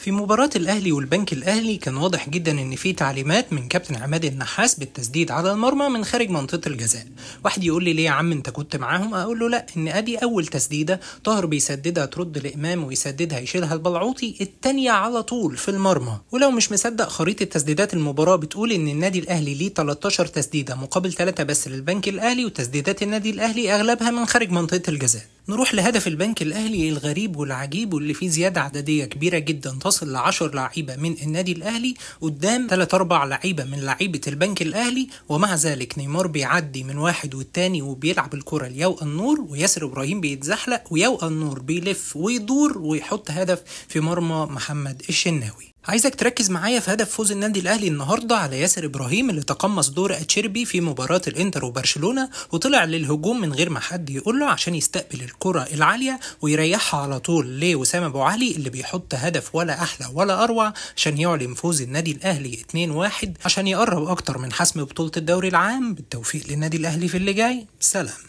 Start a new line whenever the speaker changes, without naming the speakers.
في مباراة الأهلي والبنك الأهلي كان واضح جدا إن في تعليمات من كابتن عماد النحاس بالتسديد على المرمى من خارج منطقة الجزاء. واحد يقول لي ليه يا عم أنت كنت معاهم؟ أقول له لا، إن أدي أول تسديدة طاهر بيسددها ترد لإمام ويسددها يشيلها البلعوطي، التانية على طول في المرمى. ولو مش مصدق خريطة تسديدات المباراة بتقول إن النادي الأهلي ليه 13 تسديدة مقابل 3 بس للبنك الأهلي، وتسديدات النادي الأهلي أغلبها من خارج منطقة الجزاء. نروح لهدف البنك الأهلي الغريب والعجيب واللي فيه زيادة عددية كبيرة جدا تصل ل10 لعيبة من النادي الأهلي قدام 3-4 لعيبة من لعيبة البنك الأهلي، ومع ذلك نيمار بيعدي من واحد والتاني وبيلعب الكرة ليو النور، وياسر إبراهيم بيتزحلق ويو النور بيلف ويدور ويحط هدف في مرمى محمد الشناوي. عايزك تركز معايا في هدف فوز النادي الاهلي النهارده على ياسر ابراهيم اللي تقمص دور اتشيربي في مباراه الانتر وبرشلونه، وطلع للهجوم من غير ما حد يقول له عشان يستقبل الكره العاليه ويريحها على طول لوسام ابو علي اللي بيحط هدف ولا احلى ولا اروع عشان يعلن فوز النادي الاهلي 2-1 عشان يقرب اكتر من حسم بطوله الدوري العام. بالتوفيق للنادي الاهلي في اللي جاي. سلام.